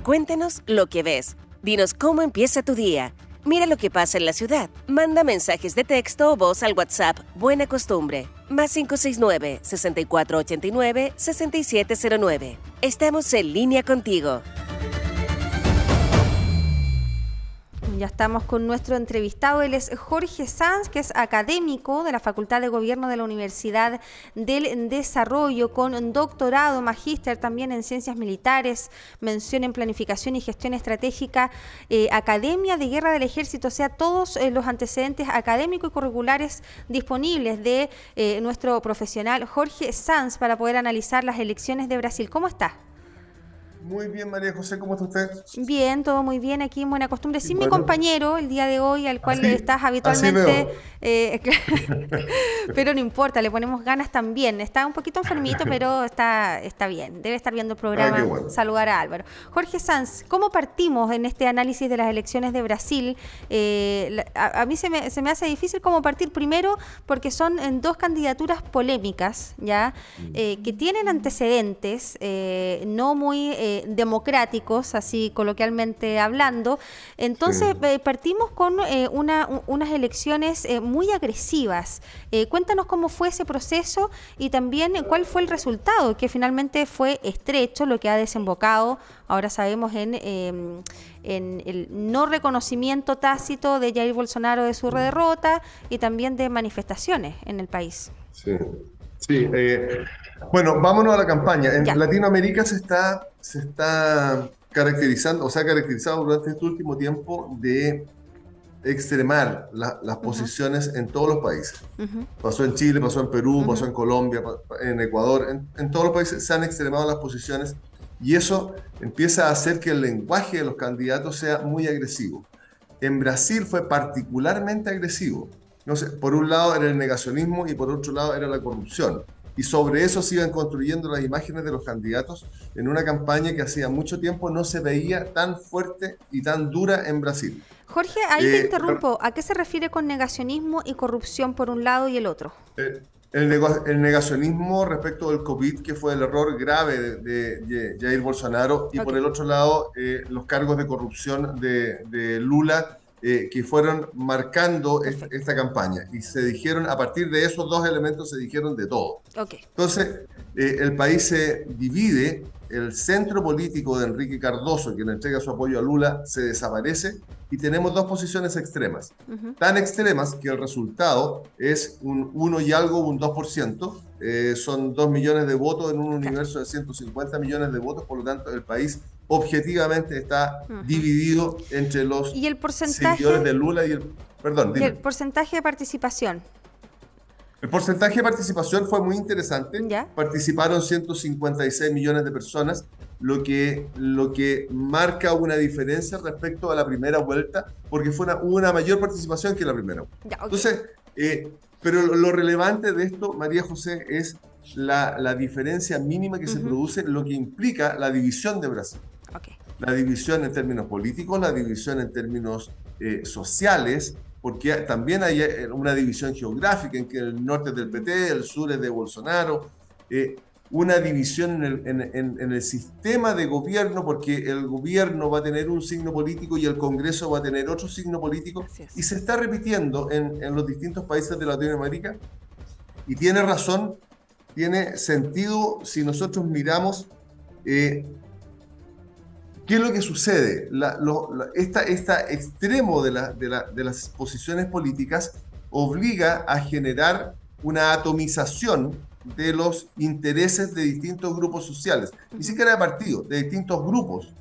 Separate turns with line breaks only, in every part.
Cuéntanos lo que ves. Dinos cómo empieza tu día. Mira lo que pasa en la ciudad. Manda mensajes de texto o voz al WhatsApp Buena Costumbre. Más 569-6489-6709. Estamos en línea contigo.
Ya estamos con nuestro entrevistado. Él es Jorge Sanz, que es académico de la Facultad de Gobierno de la Universidad del Desarrollo, con doctorado, magíster también en Ciencias Militares, mención en Planificación y Gestión Estratégica, Academia de Guerra del Ejército, o sea, todos los antecedentes académicos y curriculares disponibles de nuestro profesional Jorge Sanz para poder analizar las elecciones de Brasil. ¿Cómo está?
Muy bien, María José, ¿cómo está usted?
Bien, todo muy bien aquí en Buena Costumbre. Sí,
bueno,
mi compañero el día de hoy, al cual estás
así
habitualmente,
veo.
pero no importa, le ponemos ganas también. Está un poquito enfermito, pero está bien. Debe estar viendo el programa.
Qué bueno.
Saludar a Álvaro. Jorge Sanz, ¿cómo partimos en este análisis de las elecciones de Brasil? A mí se me hace difícil cómo partir primero porque son dos candidaturas polémicas, ¿ya? Que tienen antecedentes no muy democráticos, así coloquialmente hablando. Entonces, partimos con unas elecciones muy agresivas. Cuéntanos cómo fue ese proceso y también cuál fue el resultado, que finalmente fue estrecho, lo que ha desembocado, ahora sabemos, en el no reconocimiento tácito de Jair Bolsonaro de su derrota y también de manifestaciones en el país.
Sí. Bueno, vámonos a la campaña. En
Ya.
Latinoamérica se está caracterizando, o se ha caracterizado durante este último tiempo de extremar las posiciones en todos los países. Pasó en Chile, pasó en Perú, pasó en Colombia, en Ecuador, en todos los países se han extremado las posiciones y eso empieza a hacer que el lenguaje de los candidatos sea muy agresivo. En Brasil fue particularmente agresivo. No sé, por un lado era el negacionismo y por otro lado era la corrupción. Y sobre eso se iban construyendo las imágenes de los candidatos en una campaña que hacía mucho tiempo no se veía tan fuerte y tan dura en Brasil.
Jorge, ahí te interrumpo. ¿A qué se refiere con negacionismo y corrupción por un lado y el otro?
El negacionismo respecto del COVID, que fue el error grave de Jair Bolsonaro, y por el otro lado, los cargos de corrupción de Lula, que fueron marcando esta campaña. Y se dijeron, a partir de esos dos elementos, se dijeron de todo. Entonces, el país se divide, el centro político de Enrique Cardoso, quien entrega su apoyo a Lula, se desaparece y tenemos dos posiciones extremas. Tan extremas que el resultado es un 1 y algo, un 2%. Son 2 millones de votos en un universo de 150 millones de votos, por lo tanto el país objetivamente está dividido entre los seguidores de Lula y el... Perdón, dime.
¿Y el porcentaje de participación?
El porcentaje de participación fue muy interesante.
¿Ya?
Participaron 156 millones de personas, lo que marca una diferencia respecto a la primera vuelta, porque fue una mayor participación que la primera vuelta.
Ya,
Entonces, pero lo relevante de esto, María José, es la diferencia mínima que se produce, lo que implica la división de Brasil. La división en términos políticos, la división en términos sociales, porque también hay una división geográfica en que el norte es del PT, el sur es de Bolsonaro, una división en el sistema de gobierno, porque el gobierno va a tener un signo político y el Congreso va a tener otro signo político, y se está repitiendo en los distintos países de Latinoamérica, y tiene razón, tiene sentido si nosotros miramos ¿qué es lo que sucede? Este extremo de las posiciones políticas obliga a generar una atomización de los intereses de distintos grupos sociales, ni siquiera de partidos, de distintos grupos,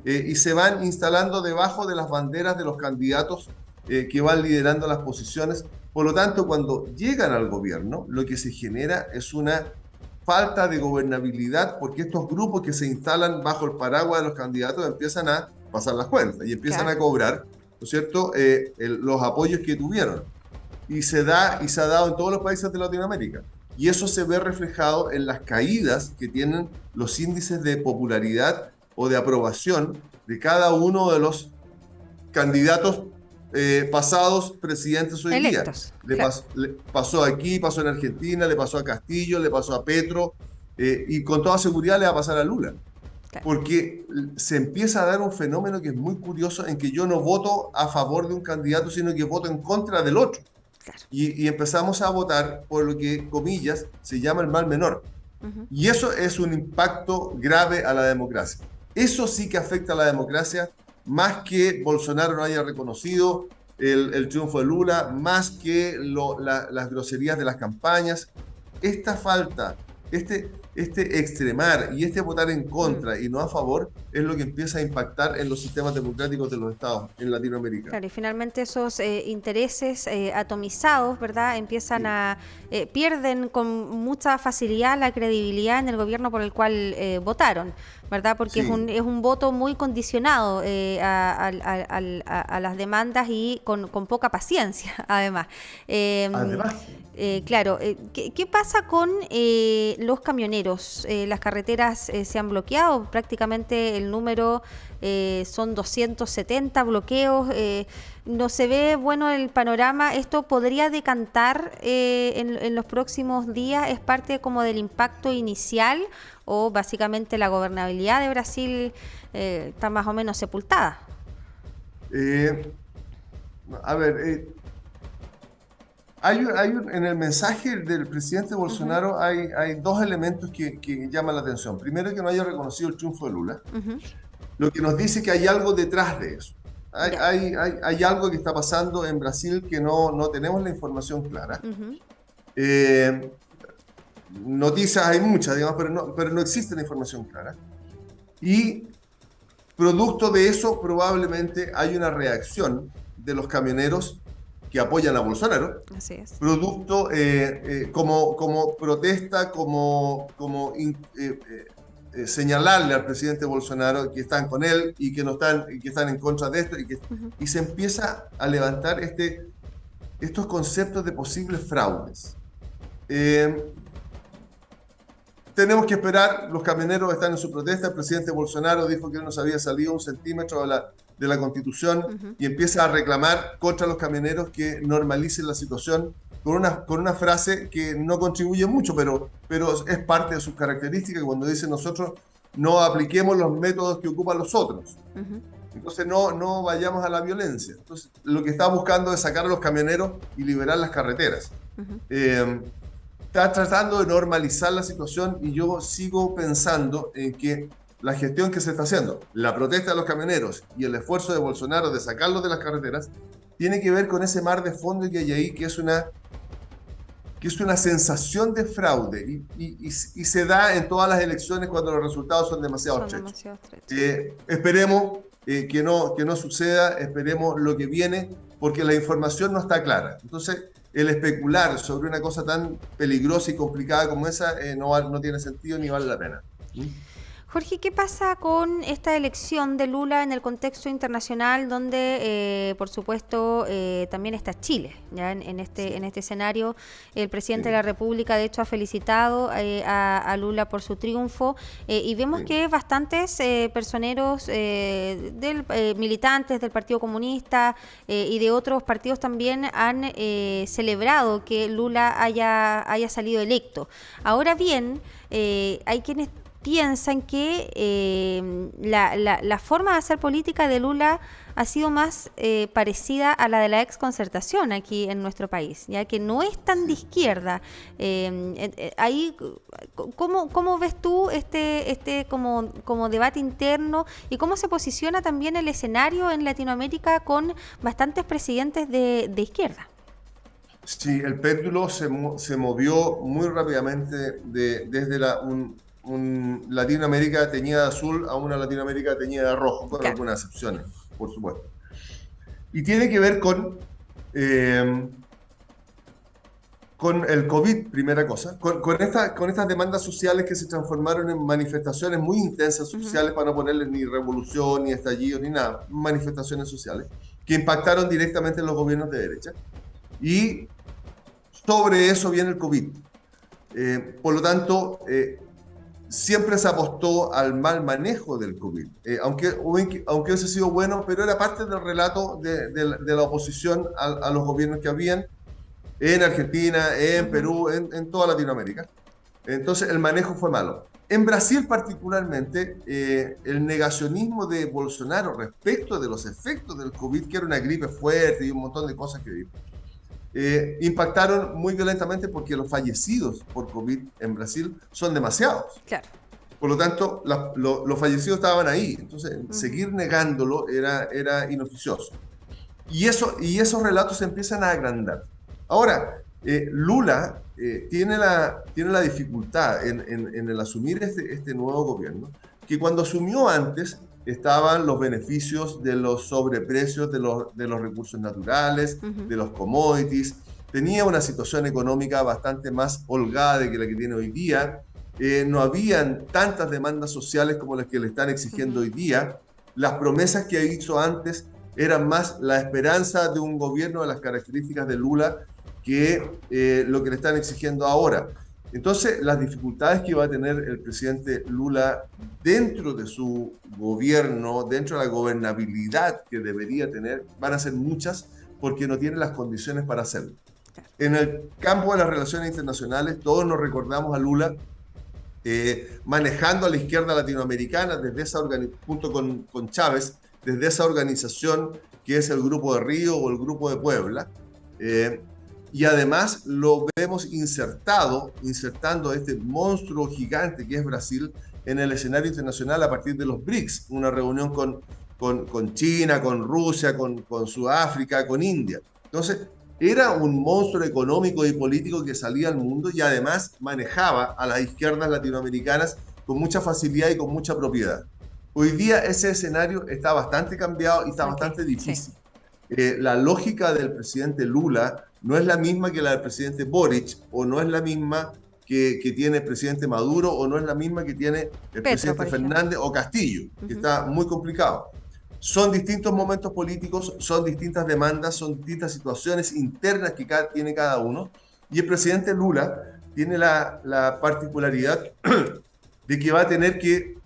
y se van instalando debajo de las banderas de los candidatos que van liderando las posiciones. Por lo tanto, cuando llegan al gobierno, lo que se genera es una falta de gobernabilidad, porque estos grupos que se instalan bajo el paraguas de los candidatos empiezan a pasar las cuentas y empiezan a cobrar, ¿no es cierto?, los apoyos que tuvieron. Y se ha dado en todos los países de Latinoamérica. Y eso se ve reflejado en las caídas que tienen los índices de popularidad o de aprobación de cada uno de los candidatos pasados presidentes hoy
electos,
día. Le pasó aquí, pasó en Argentina, le pasó a Castillo, le pasó a Petro, y con toda seguridad le va a pasar a Lula.
Claro.
porque se empieza a dar un fenómeno que es muy curioso en que yo no voto a favor de un candidato, sino que voto en contra del otro.
Claro.
Y empezamos a votar por lo que, comillas, se llama el mal menor.
Ujú.
Y eso es un impacto grave a la democracia. Eso sí que afecta a la democracia, más que Bolsonaro no haya reconocido el triunfo de Lula, más que las groserías de las campañas. Esta falta, este extremar y este votar en contra y no a favor es lo que empieza a impactar en los sistemas democráticos de los estados en Latinoamérica.
Claro, y finalmente esos intereses atomizados, ¿verdad? Empiezan pierden con mucha facilidad la credibilidad en el gobierno por el cual votaron, ¿verdad? Porque
Sí.
es un voto muy condicionado a las demandas y con poca paciencia, además.
Además,
Claro, ¿qué pasa con los camioneros? Las carreteras se han bloqueado, prácticamente el número son 270 bloqueos. No se ve bueno el panorama. ¿Esto podría decantar en los próximos días? ¿Es parte como del impacto inicial o básicamente la gobernabilidad de Brasil está más o menos sepultada?
A ver, en el mensaje del presidente Bolsonaro hay dos elementos que llaman la atención. Primero, que no haya reconocido el triunfo de Lula,
Ujú.
lo que nos dice que hay algo detrás de eso.
Ya.
Hay algo que está pasando en Brasil que no tenemos la información clara.
Ujú.
Noticias hay muchas, digamos, pero no existe la información clara. Y producto de eso, probablemente hay una reacción de los camioneros que apoyan a Bolsonaro,
Así es.
producto como protesta, señalarle al presidente Bolsonaro que están con él y que no están, y que están en contra de esto, y se empieza a levantar estos conceptos de posibles fraudes. Tenemos que esperar, los camioneros están en su protesta, el presidente Bolsonaro dijo que él no se había salido un centímetro de la Constitución y empieza a reclamar contra los camioneros que normalicen la situación con una frase que no contribuye mucho, pero es parte de sus características, cuando dice nosotros no apliquemos los métodos que ocupan los otros. Entonces no vayamos a la violencia. Entonces lo que está buscando es sacar a los camioneros y liberar las carreteras. Está tratando de normalizar la situación y yo sigo pensando en que la gestión que se está haciendo, la protesta de los camioneros y el esfuerzo de Bolsonaro de sacarlos de las carreteras, tiene que ver con ese mar de fondo que hay ahí, que es una sensación de fraude y se da en todas las elecciones cuando los resultados son demasiado estrechos. Esperemos que no suceda, esperemos lo que viene, porque la información no está clara. Entonces, el especular sobre una cosa tan peligrosa y complicada como esa no tiene sentido ni vale la pena.
Jorge, ¿qué pasa con esta elección de Lula en el contexto internacional donde, por supuesto, también está Chile? ¿Ya? En este escenario, el presidente de la República, de hecho, ha felicitado a Lula por su triunfo y vemos que bastantes personeros, militantes del Partido Comunista y de otros partidos también han celebrado que Lula haya salido electo. Ahora bien, hay quienes piensan que la forma de hacer política de Lula ha sido más parecida a la de la exconcertación aquí en nuestro país, ya que no es tan de izquierda. Ahí, ¿cómo ves tú como debate interno y cómo se posiciona también el escenario en Latinoamérica con bastantes presidentes de izquierda?
Sí, el péndulo se movió muy rápidamente desde un Latinoamérica teñida de azul a una Latinoamérica teñida de rojo, con algunas excepciones, por supuesto. Y tiene que ver con el COVID, primera cosa, con estas demandas sociales que se transformaron en manifestaciones muy intensas sociales, para no ponerle ni revolución, ni estallido, ni nada, manifestaciones sociales, que impactaron directamente en los gobiernos de derecha. Y sobre eso viene el COVID. Por lo tanto, siempre se apostó al mal manejo del COVID, aunque eso ha sido bueno, pero era parte del relato de la oposición a los gobiernos que habían en Argentina, en Perú, en toda Latinoamérica. Entonces el manejo fue malo. En Brasil particularmente, el negacionismo de Bolsonaro respecto de los efectos del COVID, que era una gripe fuerte y un montón de cosas que dijo, impactaron muy violentamente porque los fallecidos por COVID en Brasil son demasiados.
Claro.
Por lo tanto, los fallecidos estaban ahí. Entonces, seguir negándolo era inoficioso. Y esos relatos se empiezan a agrandar. Ahora, Lula tiene la dificultad en el asumir este nuevo gobierno, que cuando asumió antes estaban los beneficios de los sobreprecios de los recursos naturales, de los commodities, tenía una situación económica bastante más holgada de que la que tiene hoy día, no habían tantas demandas sociales como las que le están exigiendo hoy día, las promesas que hizo antes eran más la esperanza de un gobierno de las características de Lula que lo que le están exigiendo ahora. Entonces, las dificultades que va a tener el presidente Lula dentro de su gobierno, dentro de la gobernabilidad que debería tener, van a ser muchas porque no tiene las condiciones para hacerlo. En el campo de las relaciones internacionales, todos nos recordamos a Lula manejando a la izquierda latinoamericana desde esa junto con Chávez, desde esa organización que es el Grupo de Río o el Grupo de Puebla. Y además lo vemos insertando este monstruo gigante que es Brasil en el escenario internacional a partir de los BRICS, una reunión con China, con Rusia, con Sudáfrica, con India. Entonces, era un monstruo económico y político que salía al mundo y además manejaba a las izquierdas latinoamericanas con mucha facilidad y con mucha propiedad. Hoy día ese escenario está bastante cambiado y está bastante difícil. Sí. La lógica del presidente Lula no es la misma que la del presidente Boric, o no es la misma que tiene el presidente Maduro, o no es la misma que tiene el presidente Fernández o Castillo, que está muy complicado. Son distintos momentos políticos, son distintas demandas, son distintas situaciones internas que tiene cada uno, y el presidente Lula tiene la particularidad de que va a tener que,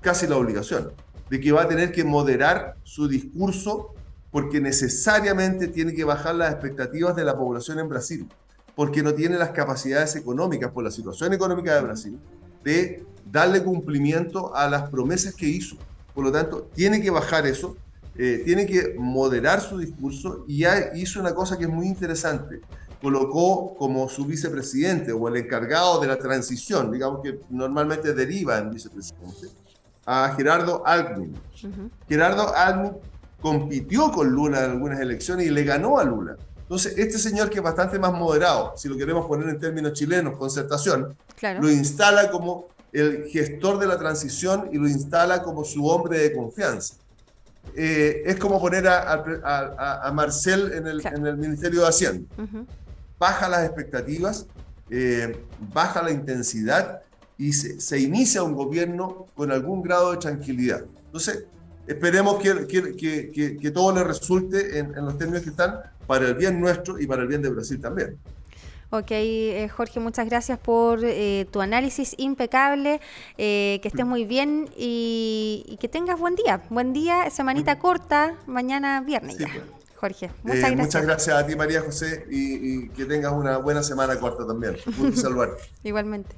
casi la obligación, de que va a tener que moderar su discurso porque necesariamente tiene que bajar las expectativas de la población en Brasil, porque no tiene las capacidades económicas, por la situación económica de Brasil, de darle cumplimiento a las promesas que hizo. Por lo tanto, tiene que bajar eso, tiene que moderar su discurso, y ya hizo una cosa que es muy interesante. Colocó como su vicepresidente o el encargado de la transición, digamos que normalmente deriva en vicepresidente, a Gerardo Alckmin. Gerardo Alckmin compitió con Lula en algunas elecciones y le ganó a Lula. Entonces, este señor, que es bastante más moderado, si lo queremos poner en términos chilenos, Concertación, claro, lo instala como el gestor de la transición y lo instala como su hombre de confianza. Es como poner a Marcel en el Ministerio de Hacienda. Baja las expectativas, baja la intensidad y se inicia un gobierno con algún grado de tranquilidad. Entonces, esperemos que todo le resulte en los términos que están, para el bien nuestro y para el bien de Brasil también.
Ok, Jorge, muchas gracias por tu análisis impecable, que estés muy bien y que tengas buen día, semanita corta, mañana viernes ya. Pues. Jorge, muchas gracias.
Muchas gracias a ti, María José, y que tengas una buena semana corta también. Un gusto saludarte.
Igualmente.